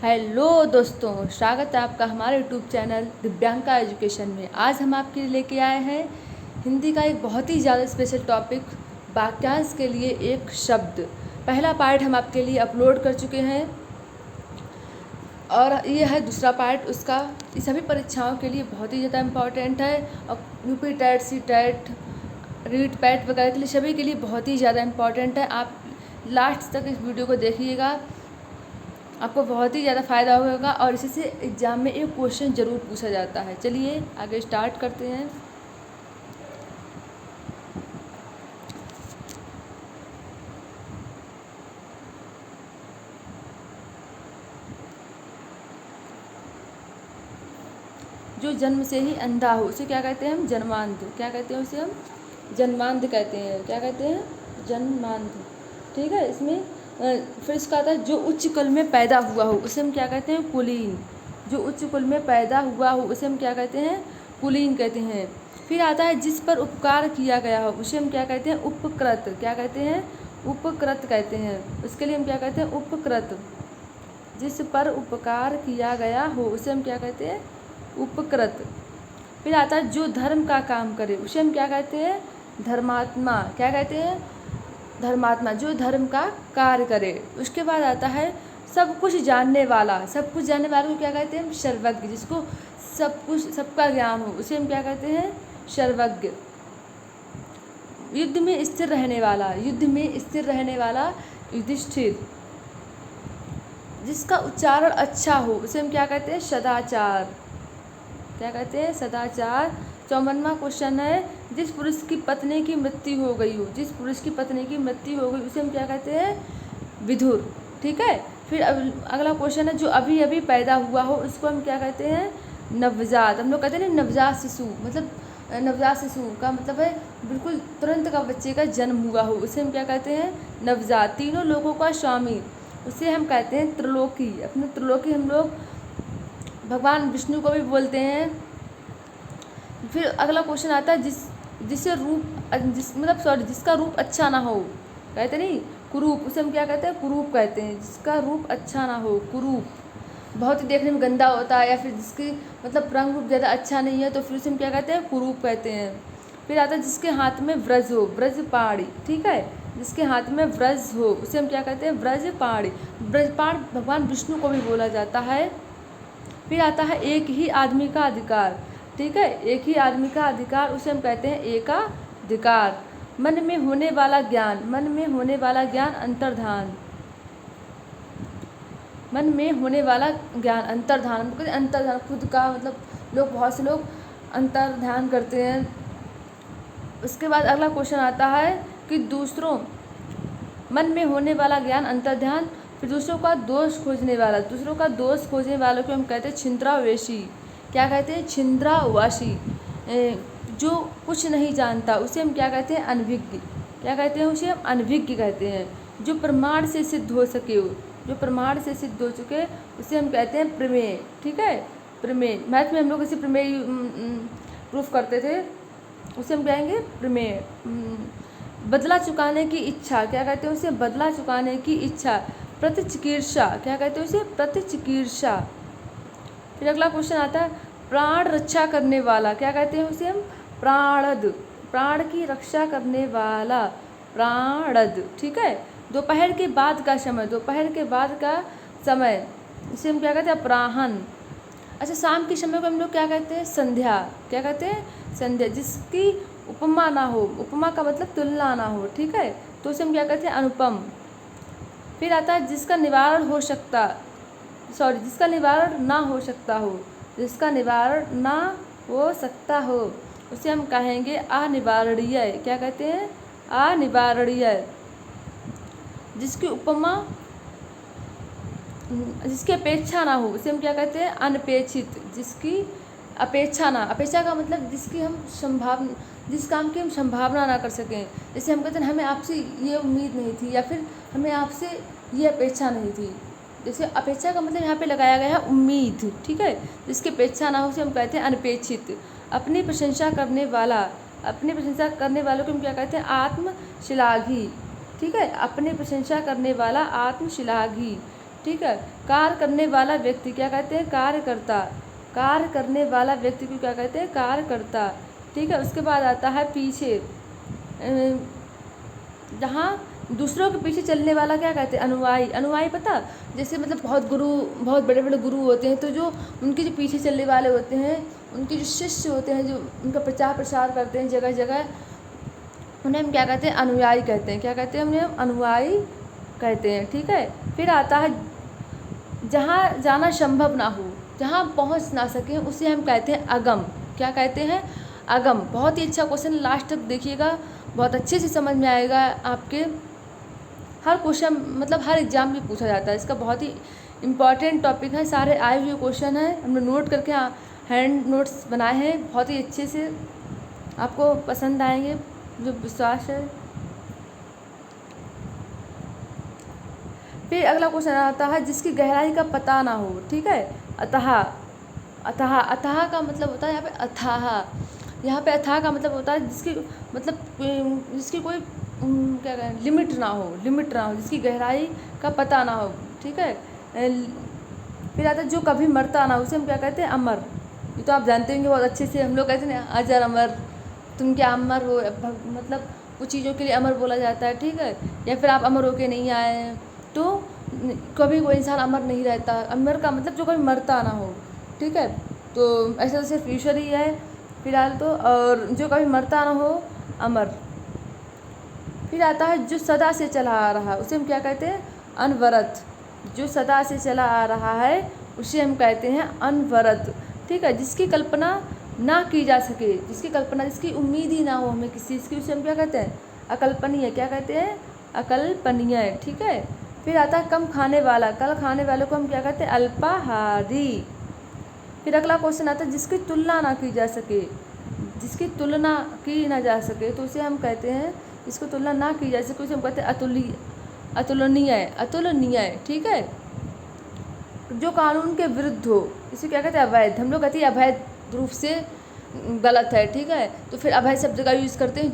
Hello दोस्तों, स्वागत है आपका हमारे यूट्यूब चैनल दिव्यांका एजुकेशन में। आज हम आपके लिए लेके आए हैं हिंदी का एक बहुत ही ज़्यादा स्पेशल टॉपिक, वाक्यांश के लिए एक शब्द। पहला पार्ट हम आपके लिए अपलोड कर चुके हैं और ये है दूसरा पार्ट उसका। ये सभी परीक्षाओं के लिए बहुत ही ज़्यादा इम्पॉर्टेंट है और UP TET, C TET, REET पैट वगैरह के लिए सभी के लिए बहुत ही ज़्यादा इम्पॉर्टेंट है। आप लास्ट तक इस वीडियो को देखिएगा, आपको बहुत ही ज़्यादा फ़ायदा होगा और इसी से एग्ज़ाम में एक क्वेश्चन ज़रूर पूछा जाता है। चलिए आगे स्टार्ट करते हैं। जो जन्म से ही अंधा हो उसे क्या कहते हैं हम? जन्मांध। क्या कहते हैं उसे हम? जन्मांध कहते हैं। क्या कहते हैं? जन्मांध। ठीक है। इसमें फिर इसका आता है जो उच्च कुल में पैदा हुआ हो उसे हम क्या कहते हैं? कुलीन। जो उच्च कुल में पैदा हुआ हो उसे हम क्या कहते हैं? कुलीन कहते हैं। फिर आता है जिस पर उपकार किया गया हो उसे हम क्या कहते हैं? उपकृत। क्या कहते हैं? उपकृत कहते हैं। उसके लिए हम क्या कहते हैं? उपकृत। जिस पर उपकार किया गया हो उसे हम क्या कहते हैं? उपकृत। फिर आता है जो धर्म का काम करे उसे हम क्या कहते हैं? धर्मात्मा। क्या कहते हैं? धर्मात्मा। जो धर्म का कार्य करे। उसके बाद आता है सब कुछ जानने वाला। सब कुछ जानने वाले को क्या कहते हैं हम? सर्वज्ञ। जिसको सब कुछ, सबका ज्ञान हो उसे हम क्या कहते हैं? सर्वज्ञ। युद्ध में स्थिर रहने वाला। युद्ध में स्थिर रहने वाला युधिष्ठिर। जिसका उच्चारण अच्छा हो उसे हम क्या कहते हैं? सदाचार। क्या कहते हैं? सदाचार। 54वां क्वेश्चन है जिस पुरुष की पत्नी की मृत्यु हो गई हो। जिस पुरुष की पत्नी की मृत्यु हो गई उसे हम क्या कहते हैं? विधुर। ठीक है। फिर अगला क्वेश्चन है जो अभी अभी पैदा हुआ हो उसको हम क्या कहते हैं? नवजात। हम लोग कहते हैं ना नवजात शिशु, मतलब नवजात शिशु का मतलब है बिल्कुल तुरंत का बच्चे का जन्म हुआ हो उसे हम क्या कहते हैं? नवजात। तीनों लोगों का स्वामी उसे हम कहते हैं त्रिलोकी। अपने त्रिलोकी हम लोग भगवान विष्णु को भी बोलते हैं। फिर अगला क्वेश्चन आता है जिससे रूप जिसका रूप अच्छा ना हो, कहते नहीं कुरूप, उसे हम क्या कहते हैं? कुरूप कहते हैं। जिसका रूप अच्छा ना हो, कुरूप, बहुत ही देखने में गंदा होता है या फिर जिसकी मतलब रंग रूप ज़्यादा अच्छा नहीं है तो फिर उसे हम क्या कहते हैं? कुरूप कहते हैं। फिर आता है जिसके हाथ में व्रज हो, व्रजपाणी। ठीक है। जिसके हाथ में व्रज हो उसे हम क्या कहते हैं? व्रजपाणी। व्रजपाण भगवान विष्णु को भी बोला जाता है। फिर आता है एक ही आदमी का अधिकार। ठीक है। एक ही आदमी का अधिकार उसे हम कहते हैं एकाधिकार। मन में होने वाला ज्ञान। मन में होने वाला ज्ञान अंतर्धान। मन में होने वाला ज्ञान अंतर्धान। अंतर्धान खुद का मतलब बहुत से लोग अंतर्ध्यान करते हैं। उसके बाद अगला क्वेश्चन आता है कि दूसरों, मन में होने वाला ज्ञान अंतर्ध्यान। फिर दूसरों का दोष खोजने वाला। दूसरों का दोष खोजने वालों को हम कहते हैं छिंद्रावेशी। क्या कहते हैं? छिंद्रावासी। जो कुछ नहीं जानता उसे हम क्या कहते हैं? अनभिज्ञ। क्या कहते हैं? उसे हम अनभिज्ञ कहते हैं। जो प्रमाण से सिद्ध हो सके, जो प्रमाण से सिद्ध हो चुके उसे हम कहते हैं प्रमेय। ठीक है। प्रमेय। मैथ में हम लोग इसे प्रमेय प्रूफ करते थे, उसे हम कहेंगे प्रमेय। बदला चुकाने की इच्छा। क्या कहते हैं उसे? बदला चुकाने की इच्छा। प्रतिचिकीर्षा। क्या कहते हैं उसे? प्रतिचिकीर्षा। फिर अगला क्वेश्चन आता है प्राण रक्षा करने वाला। क्या कहते हैं उसे हम? प्राणद। प्राण की रक्षा करने वाला, प्राणद। ठीक है। दोपहर के बाद का समय। दोपहर के बाद का समय इसे हम क्या कहते हैं? अपराह्न। अच्छा, शाम के समय को हम लोग क्या कहते हैं? संध्या। क्या कहते हैं? संध्या। जिसकी उपमा ना हो, उपमा का मतलब तुलना ना हो, ठीक है, तो उसे हम क्या कहते हैं? अनुपम। फिर आता है जिसका निवारण हो सकता, जिसका निवारण ना हो सकता हो। जिसका निवारण ना हो सकता हो उसे हम कहेंगे अनिवारणीय। क्या कहते हैं? अनिवारणीय। जिसकी उपमा, जिसकी अपेक्षा ना हो उसे हम क्या कहते हैं? अनपेक्षित। जिसकी अपेक्षा ना, अपेक्षा का मतलब जिसकी हम संभावना, जिस काम की हम संभावना ना कर सकें। जैसे हम कहते हैं हमें आपसे ये उम्मीद नहीं थी या फिर हमें आपसे ये अपेक्षा नहीं थी। जैसे अपेक्षा का मतलब यहाँ पे लगाया गया है उम्मीद। ठीक है। जिसकी अपेक्षा ना हो उसे हम कहते हैं अनपेक्षित। अपनी प्रशंसा करने वाला। अपनी प्रशंसा करने वालों को हम क्या कहते हैं? आत्मश्लाघी। ठीक है। अपनी प्रशंसा करने वाला आत्मश्लाघी। ठीक है। कार्य करने वाला व्यक्ति क्या कहते हैं, कार्यकर्ता। कार्य करने वाला व्यक्ति को क्या कहते हैं, कार्यकर्ता, ठीक है। उसके बाद आता है पीछे, जहाँ दूसरों के पीछे चलने वाला क्या कहते हैं, अनुयायी। अनुयायी पता, जैसे मतलब बहुत बड़े बड़े गुरु होते हैं, तो जो उनके जो पीछे चलने वाले होते हैं, उनके जो शिष्य होते हैं, जो उनका प्रचार प्रसार करते हैं जगह जगह, उन्हें हम क्या कहते हैं, अनुयायी कहते हैं। क्या कहते हैं, उन्हें हम अनुयायी कहते हैं, ठीक है। फिर आता है जहाँ जाना संभव ना हो, जहाँ पहुँच ना सकें, उसे हम कहते हैं अगम। क्या कहते हैं, अगम। बहुत ही अच्छा क्वेश्चन, लास्ट तक देखिएगा, बहुत अच्छे से समझ में आएगा आपके। हर क्वेश्चन मतलब हर एग्जाम में पूछा जाता है, इसका बहुत ही इम्पॉर्टेंट टॉपिक है। सारे आए हुए क्वेश्चन हैं, हमने नोट करके हैंड नोट्स बनाए हैं, बहुत ही अच्छे से आपको पसंद आएंगे, जो विश्वास है। फिर अगला क्वेश्चन आता है जिसकी गहराई का पता ना हो, ठीक है। अतः, अतः, अतः का मतलब होता है यहाँ पे अथाह। यहाँ पे अथाह का मतलब होता है जिसकी मतलब जिसकी कोई क्या कहें, लिमिट ना हो, लिमिट ना हो, जिसकी गहराई का पता ना हो, ठीक है। फिर आता है जो कभी मरता ना हो, उसे हम क्या कहते हैं, अमर। ये तो आप जानते होंगे बहुत अच्छे से, हम लोग कहते हैं ना अजर अमर, तुम क्या अमर हो, मतलब कुछ चीज़ों के लिए अमर बोला जाता है, ठीक है। या फिर आप अमर होके नहीं आए हैं, तो कभी कोई इंसान अमर नहीं रहता। अमर का मतलब जो कभी मरता ना हो, ठीक है। तो ऐसा तो सिर्फ फ्यूचर ही है फिलहाल तो, और जो कभी मरता ना हो, अमर। फिर आता है जो सदा से चला आ रहा है, उसे हम क्या कहते हैं, अनवरत। जो सदा से चला आ रहा है उसे हम कहते हैं अनवरत, ठीक है। जिसकी कल्पना ना की जा सके, जिसकी कल्पना, जिसकी उम्मीद ही ना हो हमें किसी चीज़ की, उसे हम क्या कहते हैं, अकल्पनीय। क्या कहते हैं, अकल्पनीय, ठीक है। फिर आता है कम खाने वाला, कल खाने वाले को हम क्या कहते हैं, अल्पाहारी। फिर अगला क्वेश्चन आता है जिसकी तुलना ना की जा सके, जिसकी तुलना की ना जा सके, तो उसे हम कहते हैं, इसको तुलना ना की जा सके उसे हम कहते हैं अतुलनीय, अतुलनीय, ठीक है। जो कानून के विरुद्ध हो, इसे क्या कहते हैं, अवैध। हम लोग कहते हैं अवैध रूप से गलत है, ठीक है। तो फिर अवैध शब्द का यूज़ करते हैं,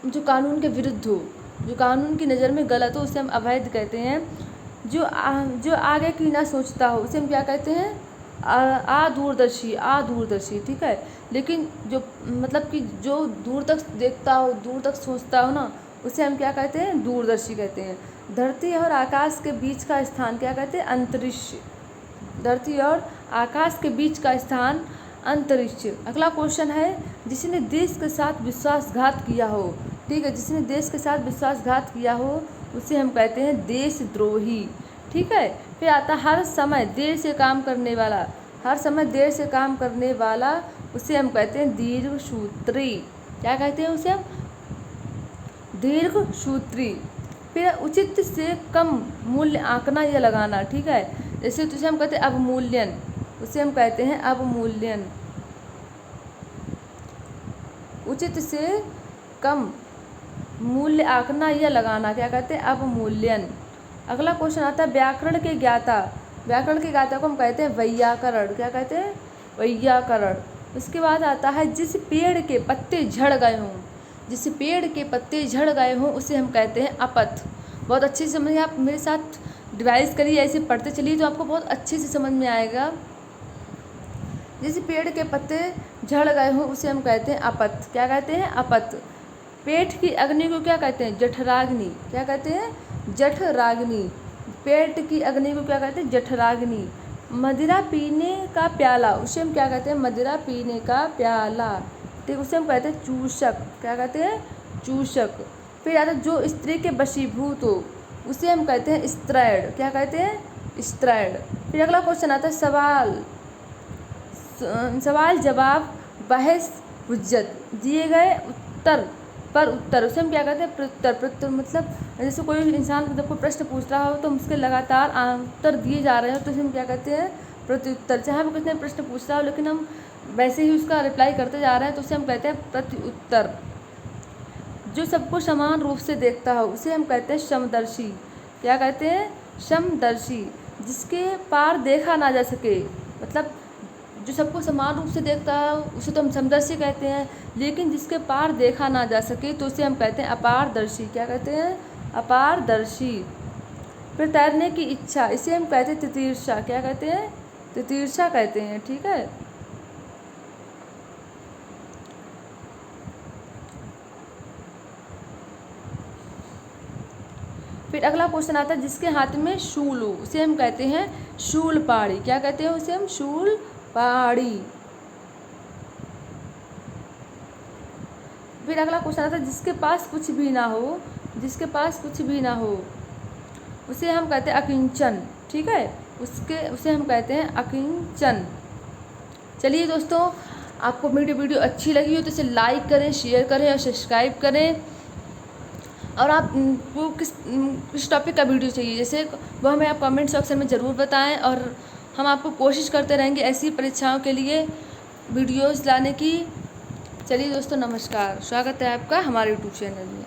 जो कानून के विरुद्ध हो, जो कानून की नज़र में गलत हो, उसे हम अवैध कहते हैं। जो आगे की ना सोचता हो, उसे हम क्या कहते हैं, अदूरदर्शी, अदूरदर्शी, ठीक है। लेकिन जो मतलब कि जो दूर तक देखता हो, दूर तक सोचता हो ना, उसे हम क्या कहते हैं, दूरदर्शी कहते हैं। धरती और आकाश के बीच का स्थान क्या कहते हैं, अंतरिक्ष। धरती और आकाश के बीच का स्थान अंतरिक्ष। अगला क्वेश्चन है जिसने देश के साथ विश्वासघात किया हो, ठीक है। जिसने देश के साथ विश्वासघात किया हो उसे हम कहते हैं देशद्रोही, ठीक है। फिर आता हर समय देर से काम करने वाला, हर समय देर से काम करने वाला, उसे हम कहते हैं दीर्घसूत्री। क्या कहते हैं उसे हम, दीर्घसूत्री। फिर उचित से कम मूल्य आंकना या लगाना, ठीक है। जैसे उसे हम कहते हैं अवमूल्यन, उसे हम कहते हैं अवमूल्यन। उचित से कम मूल्य आंकना या लगाना, क्या कहते हैं, अवमूल्यन। अगला क्वेश्चन आता है व्याकरण के ज्ञाता, व्याकरण के ज्ञाता को हम कहते हैं वैयाकरण। क्या कहते हैं, वैयाकरण। उसके बाद आता है जिस पेड़ के पत्ते झड़ गए हों, जिस पेड़ के पत्ते झड़ गए हों उसे हम कहते हैं अपथ। बहुत अच्छे से समझिए, आप मेरे साथ डिवाइस करिए, ऐसे पढ़ते चलिए तो आपको बहुत अच्छे से समझ में आएगा। जिस पेड़ के पत्ते झड़ गए हों उसे हम कहते हैं अपथ। क्या कहते हैं, अपथ। पेट की अग्नि को क्या कहते हैं, जठराग्नि। क्या कहते हैं, जठराग्नि। पेट की अग्नि को क्या कहते हैं, जठराग्नि। मदिरा पीने का प्याला, उसे हम क्या कहते हैं, मदिरा पीने का प्याला, ठीक, उसे हम कहते हैं चूषक। क्या कहते हैं, चूषक। फिर आता है जो स्त्री के वशीभूत हो, उसे हम कहते हैं स्त्रैण। क्या कहते हैं, स्त्रैण। फिर अगला क्वेश्चन आता है सवाल जवाब बहस हुज्जत, दिए गए उत्तर पर उत्तर, उसे हम क्या कहते हैं, प्रत्युत्तर। प्रत्युत्तर मतलब जैसे कोई इंसान जब कोई प्रश्न पूछ रहा हो तो हम उसके लगातार उत्तर दिए जा रहे हो तो उसे हम क्या कहते हैं, प्रत्युत्तर। चाहे वो कितने प्रश्न पूछ रहा हो लेकिन हम वैसे ही उसका रिप्लाई करते जा रहे हैं तो उसे हम कहते हैं प्रत्युत्तर। जो सबको समान रूप से देखता हो उसे हम कहते हैं समदर्शी। क्या कहते हैं, समदर्शी। जिसके पार देखा ना जा सके, मतलब जो सबको समान रूप से देखता है उसे तो हम समदर्शी कहते हैं, लेकिन जिसके पार देखा ना जा सके तो उसे हम कहते हैं अपारदर्शी। क्या कहते हैं, अपारदर्शी। फिर तैरने की इच्छा, इसे हम कहते हैं तितीर्षा। क्या कहते हैं? तितीर्षा कहते हैं। ठीक है। फिर अगला क्वेश्चन आता है जिसके हाथ में शूल हो, उसे हम कहते हैं शूलपाणी। क्या कहते हैं उसे हम? शूलपाणी। फिर अगला क्वेश्चन आता है जिसके पास कुछ भी ना हो, जिसके पास कुछ भी ना हो उसे हम कहते हैं अकिंचन। ठीक है, उसे हम कहते हैं अकिंचन। चलिए दोस्तों, आपको मेरी वीडियो अच्छी लगी हो तो इसे लाइक करें, शेयर करें और सब्सक्राइब करें। और आपको किस टॉपिक का वीडियो चाहिए जैसे वो हमें आप कमेंट सेक्शन में ज़रूर बताएं, और हम आपको कोशिश करते रहेंगे ऐसी परीक्षाओं के लिए वीडियोस लाने की। चलिए दोस्तों, नमस्कार, स्वागत है आपका हमारे यूट्यूब चैनल में।